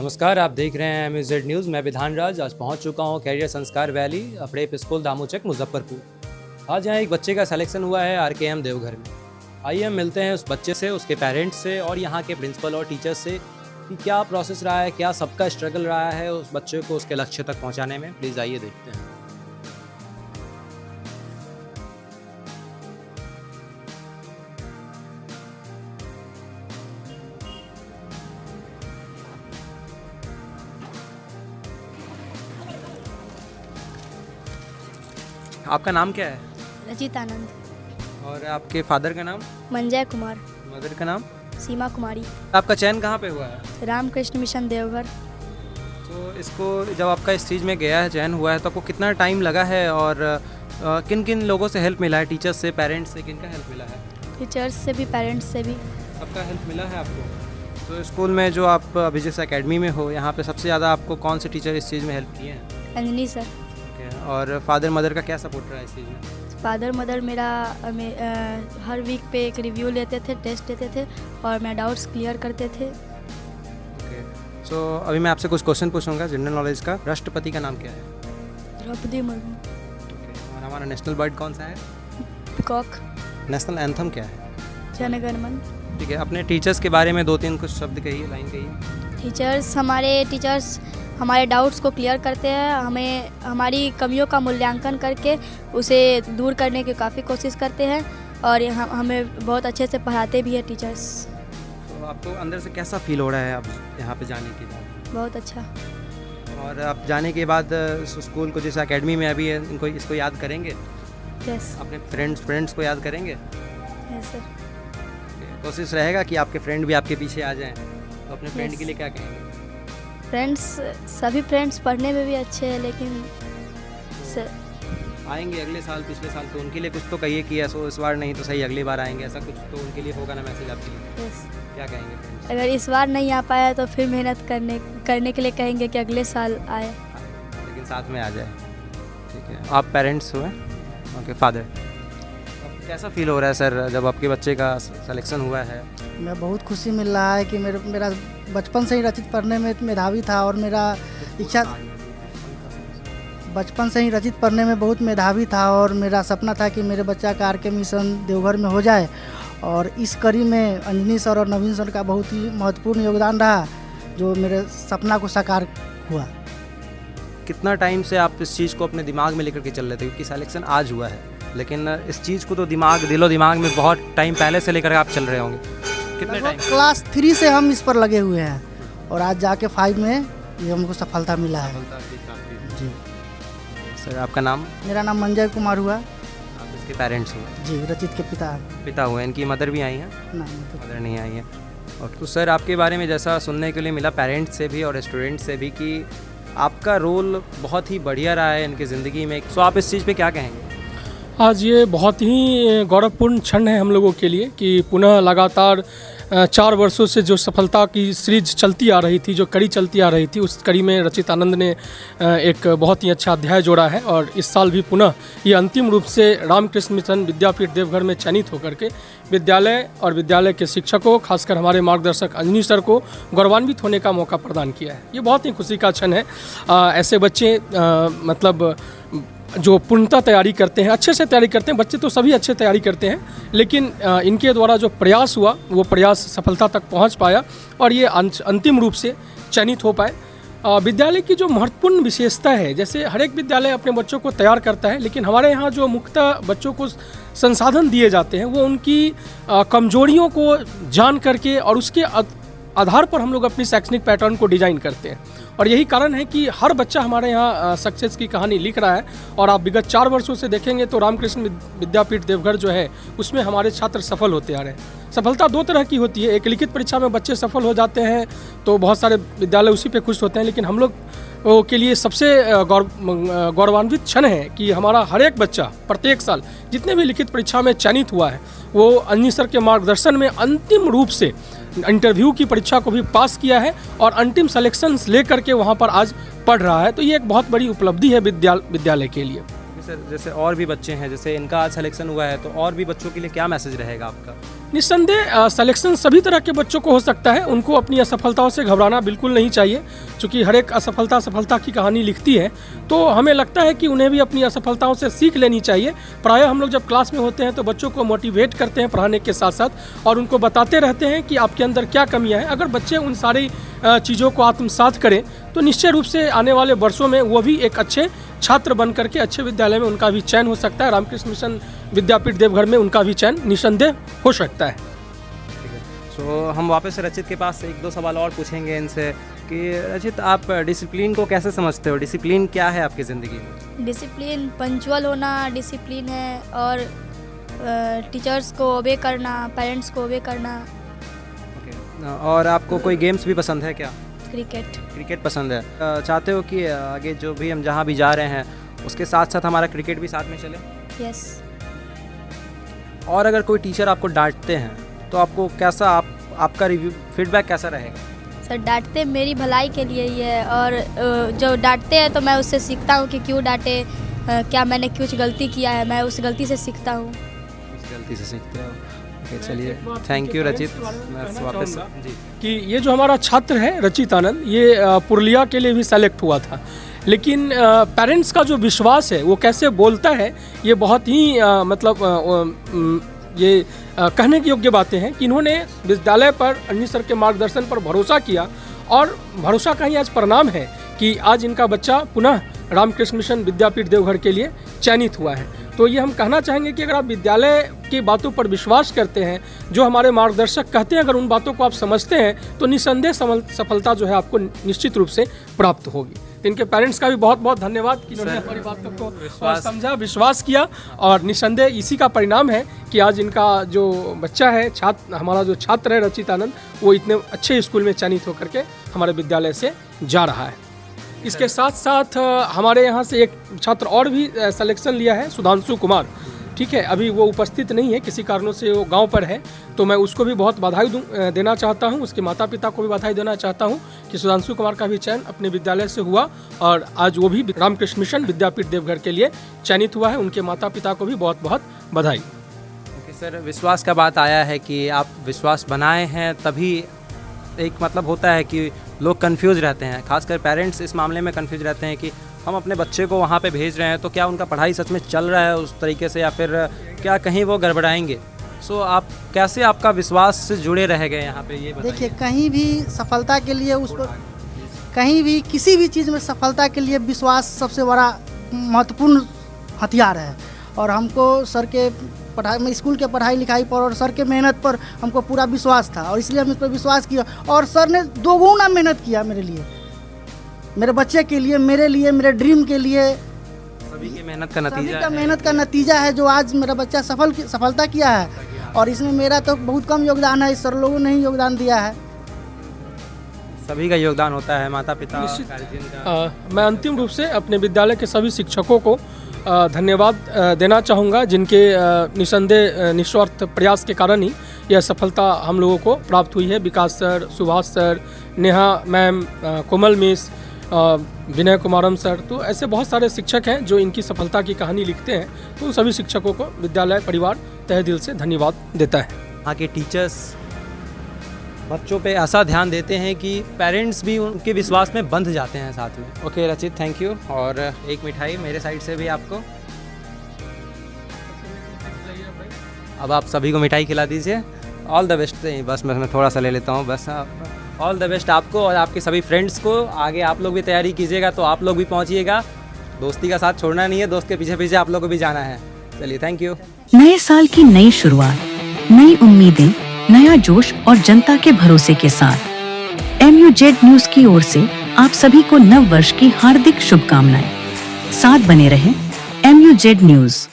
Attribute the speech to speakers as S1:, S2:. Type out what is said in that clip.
S1: नमस्कार, आप देख रहे हैं MZ न्यूज़। मैं विधान राज आज पहुंच चुका हूं कैरियर संस्कार वैली अपड़ेप स्कूल दामोचक मुजफ्फरपुर। आज यहाँ एक बच्चे का सिलेक्शन हुआ है RKM देवघर में। आइए हम मिलते हैं उस बच्चे से, उसके पेरेंट्स से और यहाँ के प्रिंसिपल और टीचर्स से कि क्या प्रोसेस रहा है, क्या सबका स्ट्रगल रहा है उस बच्चे को उसके लक्ष्य तक पहुँचाने में। प्लीज़ आइए देखते हैं। आपका नाम क्या है?
S2: रचित आनंद।
S1: और आपके फादर का नाम?
S2: मंजय कुमार।
S1: मदर का नाम?
S2: सीमा कुमारी।
S1: आपका चयन कहाँ पे हुआ है?
S2: रामकृष्ण मिशन देवघर।
S1: तो इसको जब आपका इस चीज़ में गया है, चयन हुआ है, तो आपको कितना टाइम लगा है और किन किन लोगों से हेल्प मिला है? टीचर्स से, पेरेंट्स से, किन का हेल्प मिला है?
S2: टीचर्स से भी, पेरेंट्स से भी।
S1: सबका हेल्प मिला है आपको? तो स्कूल में जो आप अभी जिस अकेडमी में हो, यहाँ पे सबसे ज़्यादा आपको कौन से टीचर इस चीज़ में हेल्प किए हैं?
S2: अंजनी सर।
S1: और फादर मदर का क्या सपोर्ट रहा है इस चीज़ में?
S2: फादर मदर मेरा हर वीक पे एक रिव्यू लेते थे, टेस्ट लेते थे और मैं डाउट्स क्लियर करते थे।
S1: ओके, सो अभी मैं आपसे कुछ क्वेश्चन पूछूंगा जनरल नॉलेज का। राष्ट्रपति का नाम क्या है?
S2: द्रौपदी मुर्मू।
S1: और हमारा नेशनल बर्ड कौन सा है?
S2: पीकॉक।
S1: नेशनल एंथम क्या है?
S2: जन गण मन।
S1: ठीक है, अपने टीचर्स के बारे में 2-3 कुछ शब्द कहिए, लाइन कहिए।
S2: टीचर्स हमारे डाउट्स को क्लियर करते हैं, हमें हमारी कमियों का मूल्यांकन करके उसे दूर करने की काफ़ी कोशिश करते हैं और हमें बहुत अच्छे से पढ़ाते भी हैं टीचर्स।
S1: तो आपको अंदर से कैसा फील हो रहा है अब यहाँ पे जाने के बाद?
S2: बहुत अच्छा।
S1: और आप जाने के बाद स्कूल को, जैसे एकेडमी में अभी है, इसको याद करेंगे?
S2: यस।
S1: अपने फ्रेंड्स को याद करेंगे?
S2: Yes sir.
S1: कोशिश रहेगा कि आपके फ्रेंड भी आपके पीछे आ जाएं। तो अपने फ्रेंड के लिए क्या कहेंगे?
S2: सभी फ्रेंड्स पढ़ने में भी अच्छे हैं, लेकिन
S1: आएंगे अगले साल, पिछले साल, तो उनके लिए कुछ तो कहिए कि ऐसा इस बार नहीं तो सही अगली बार आएंगे, ऐसा कुछ तो उनके लिए होगा ना मैसेज आपके लिए?
S2: यस।
S1: क्या कहेंगे फ्रेंड्स?
S2: अगर इस बार नहीं आ पाया तो फिर मेहनत करने के लिए कहेंगे कि अगले साल आए,
S1: लेकिन साथ में आ जाए। ठीक है, आप पेरेंट्स हुए? Okay, father. कैसा फील हो रहा है सर जब आपके बच्चे का सिलेक्शन हुआ है?
S3: मैं बहुत खुशी मिल रहा है कि मेरा बचपन से ही रचित पढ़ने में मेधावी था और मेरा इच्छा बचपन से ही रचित पढ़ने में बहुत मेधावी था और मेरा सपना था कि मेरे बच्चा का RK मिशन देवघर में हो जाए। और इस कड़ी में अंजनी सर और नवीन सर का बहुत ही महत्वपूर्ण योगदान रहा, जो मेरे सपना को साकार हुआ।
S1: कितना टाइम से आप इस चीज़ को अपने दिमाग में लेकर के चल रहे थे? क्योंकि सिलेक्शन आज हुआ है, लेकिन इस चीज़ को तो दिलो दिमाग में बहुत टाइम पहले से लेकर आप चल रहे होंगे। कितने टाइम?
S3: क्लास 3 से हम इस पर लगे हुए हैं और आज जाके 5 में ये हमको सफलता मिला है। जी
S1: सर, आपका नाम?
S3: मेरा नाम मंजय कुमार हुआ।
S1: आप इसके पेरेंट्स हुए?
S3: जी, रचित के पिता
S1: हुए। इनकी मदर भी आई हैं?
S3: ना,
S1: मदर नहीं आई हैं। और तो सर, आपके बारे में जैसा सुनने के लिए मिला पेरेंट्स से भी और स्टूडेंट्स से भी कि आपका रोल बहुत ही बढ़िया रहा है इनकी ज़िंदगी में, सो आप इस चीज़ पे क्या कहेंगे?
S4: आज ये बहुत ही गौरवपूर्ण क्षण है हम लोगों के लिए कि पुनः लगातार 4 वर्षों से जो सफलता की सीरीज चलती आ रही थी, जो कड़ी चलती आ रही थी, उस कड़ी में रचित आनंद ने एक बहुत ही अच्छा अध्याय जोड़ा है। और इस साल भी पुनः ये अंतिम रूप से रामकृष्ण मिशन विद्यापीठ देवघर में चयनित होकर के विद्यालय और विद्यालय के शिक्षकों, खासकर हमारे मार्गदर्शक अंजनी सर को गौरवान्वित होने का मौका प्रदान किया है। ये बहुत ही खुशी का क्षण है। ऐसे बच्चे मतलब जो पूर्णतः तैयारी करते हैं, अच्छे से तैयारी करते हैं, बच्चे तो सभी अच्छे तैयारी करते हैं, लेकिन इनके द्वारा जो प्रयास हुआ वो प्रयास सफलता तक पहुंच पाया और ये अंतिम रूप से चयनित हो पाए। विद्यालय की जो महत्वपूर्ण विशेषता है, जैसे हर एक विद्यालय अपने बच्चों को तैयार करता है, लेकिन हमारे यहाँ जो मुख्यतः बच्चों को संसाधन दिए जाते हैं वो उनकी कमजोरियों को जान करके और उसके आधार पर हम लोग अपनी शैक्षणिक पैटर्न को डिजाइन करते हैं। और यही कारण है कि हर बच्चा हमारे यहाँ सक्सेस की कहानी लिख रहा है। और आप विगत 4 वर्षों से देखेंगे तो रामकृष्ण विद्यापीठ देवघर जो है उसमें हमारे छात्र सफल होते आ रहे हैं। सफलता 2 तरह की होती है। एक लिखित परीक्षा में बच्चे सफल हो जाते हैं तो बहुत सारे विद्यालय उसी पे खुश होते हैं, लेकिन हम लोग के लिए सबसे गौरवान्वित क्षण है कि हमारा हर एक बच्चा प्रत्येक साल जितने भी लिखित परीक्षा में चयनित हुआ है वो अंजनी सर के मार्गदर्शन में अंतिम रूप से इंटरव्यू की परीक्षा को भी पास किया है और अंतिम सिलेक्शंस लेकर के वहाँ पर आज पढ़ रहा है। तो ये एक बहुत बड़ी उपलब्धि है विद्यालय के लिए।
S1: सर जैसे और भी बच्चे हैं, जैसे इनका आज सिलेक्शन हुआ है, तो और भी बच्चों के लिए क्या मैसेज रहेगा आपका?
S4: निस्संदेह सिलेक्शन सभी तरह के बच्चों को हो सकता है। उनको अपनी असफलताओं से घबराना बिल्कुल नहीं चाहिए, क्योंकि हर एक असफलता सफलता की कहानी लिखती है। तो हमें लगता है कि उन्हें भी अपनी असफलताओं से सीख लेनी चाहिए। प्रायः हम लोग जब क्लास में होते हैं तो बच्चों को मोटिवेट करते हैं पढ़ाने के साथ साथ, और उनको बताते रहते हैं कि आपके अंदर क्या कमियां हैं। अगर बच्चे उन सारी चीज़ों को आत्मसात करें तो निश्चय रूप से आने वाले वर्षों में वो भी एक अच्छे छात्र बन करके अच्छे विद्यालय में उनका भी चयन हो सकता है। रामकृष्ण मिशन विद्यापीठ देवघर में उनका भी चयन निस्संदेह हो सकता है।
S1: सो हम वापस रचित के पास एक दो सवाल और पूछेंगे इनसे कि रचित, आप डिसिप्लिन को कैसे समझते हो? डिसिप्लिन क्या है आपकी ज़िंदगी में?
S2: डिसिप्लिन पंचुअल होना डिसिप्लिन है, और टीचर्स को ओबे करना, पेरेंट्स को ओबे करना।
S1: ओके, और आपको कोई गेम्स भी पसंद है क्या?
S2: क्रिकेट।
S1: क्रिकेट पसंद है। चाहते हो कि आगे जो भी हम जहाँ भी जा रहे हैं उसके साथ साथ हमारा क्रिकेट भी साथ में चले?
S2: यस।
S1: और अगर कोई टीचर आपको डांटते हैं तो आपको कैसा आपका रिव्यू फीडबैक कैसा रहेगा?
S2: सर डांटते मेरी भलाई के लिए ही है, और जो डांटते हैं तो मैं उससे सीखता हूँ कि क्यों डांटे, क्या मैंने कुछ गलती किया है, मैं उस गलती से सीखता हूँ।
S1: उस गलती से सीखते हो। ओके, चलिए, थैंक यू रचित। मैं वापस जी
S4: कि ये जो हमारा छात्र है रचित आनंद, ये पुरुलिया के लिए भी सेलेक्ट हुआ था, लेकिन पेरेंट्स का जो विश्वास है वो कैसे बोलता है, ये बहुत ही ये कहने की योग्य बातें हैं कि इन्होंने विद्यालय पर अन्य सर के मार्गदर्शन पर भरोसा किया, और भरोसा का ही आज परिणाम है कि आज इनका बच्चा पुनः रामकृष्ण मिशन विद्यापीठ देवघर के लिए चयनित हुआ है। तो ये हम कहना चाहेंगे कि अगर आप विद्यालय की बातों पर विश्वास करते हैं, जो हमारे मार्गदर्शक कहते हैं, अगर उन बातों को आप समझते हैं तो निस्संदेह सफलता जो है आपको निश्चित रूप से प्राप्त होगी। तो इनके पेरेंट्स का भी बहुत बहुत धन्यवाद कि इन्होंने हमारी बातों को समझा, विश्वास किया, और निस्संदेह इसी का परिणाम है कि आज इनका जो बच्चा है, हमारा जो छात्र है रचित आनंद, वो इतने अच्छे स्कूल में चयनित होकर के हमारे विद्यालय से जा रहा है। इसके साथ साथ हमारे यहाँ से एक छात्र और भी सिलेक्शन लिया है, सुधांशु कुमार। ठीक है, अभी वो उपस्थित नहीं है, किसी कारणों से वो गांव पर है, तो मैं उसको भी बहुत बधाई देना चाहता हूं, उसके माता पिता को भी बधाई देना चाहता हूं कि सुधांशु कुमार का भी चयन अपने विद्यालय से हुआ, और आज वो भी रामकृष्ण मिशन विद्यापीठ देवघर के लिए चयनित हुआ है। उनके माता पिता को भी बहुत बहुत बधाई।
S1: ओके सर, विश्वास का बात आया है कि आप विश्वास बनाए हैं, तभी एक मतलब होता है कि लोग कंफ्यूज रहते हैं, खासकर पेरेंट्स इस मामले में कंफ्यूज रहते हैं कि हम अपने बच्चे को वहाँ पे भेज रहे हैं तो क्या उनका पढ़ाई सच में चल रहा है उस तरीके से, या फिर क्या कहीं वो गड़बड़ाएंगे। सो आप कैसे आपका विश्वास से जुड़े रह गए यहाँ पे, ये बताइए।
S3: देखिए, कहीं भी सफलता के लिए उस पर कहीं भी किसी भी चीज़ में सफलता के लिए विश्वास सबसे बड़ा महत्वपूर्ण हथियार है। और हमको सर के पढ़ाई में, स्कूल के पढ़ाई लिखाई पर और सर के मेहनत पर हमको पूरा विश्वास था, और इसलिए हम इस पर विश्वास किया, और सर ने दोगुना मेहनत किया मेरे लिए, मेरे बच्चे के लिए, मेरे लिए, मेरे ड्रीम के लिए।
S1: सभी की मेहनत का नतीजा है।
S3: मेहनत का नतीजा है जो आज मेरा बच्चा सफलता किया है, और इसमें मेरा तो बहुत कम योगदान है, इस सर लोगों ने ही योगदान दिया है।
S1: सभी का योगदान होता है, माता पिता, गार्जियन का।
S4: मैं अंतिम रूप से अपने विद्यालय के सभी शिक्षकों को धन्यवाद देना चाहूँगा, जिनके निस्संदेह निस्वार्थ प्रयास के कारण ही यह सफलता हम लोगों को प्राप्त हुई है। Vikas sir, Subhash sir, Neha ma'am, Komal miss, Vinay Kumaram sir, तो ऐसे बहुत सारे शिक्षक हैं जो इनकी सफलता की कहानी लिखते हैं। तो उन सभी शिक्षकों को विद्यालय परिवार तहे दिल से धन्यवाद देता है।
S1: यहाँ के टीचर्स बच्चों पे ऐसा ध्यान देते हैं कि पेरेंट्स भी उनके विश्वास में बंध जाते हैं साथ में। ओके रचित, थैंक यू। और एक मिठाई मेरे साइड से भी आपको। अब आप सभी को मिठाई खिला दीजिए। All the best. बस मैं थोड़ा सा ले लेता हूँ बस। ऑल द बेस्ट आपको और आपके सभी फ्रेंड्स को। आगे आप लोग भी तैयारी कीजिएगा तो आप लोग भी पहुँचिएगा। दोस्ती का साथ छोड़ना नहीं है, दोस्त के पीछे पीछे आप लोग को भी जाना है। चलिए, थैंक यू।
S5: नए साल की नई शुरुआत, नई उम्मीदें, नया जोश और जनता के भरोसे के साथ MUZ न्यूज की ओर से आप सभी को नव वर्ष की हार्दिक शुभकामनाएं। साथ बने रहें MUZ न्यूज।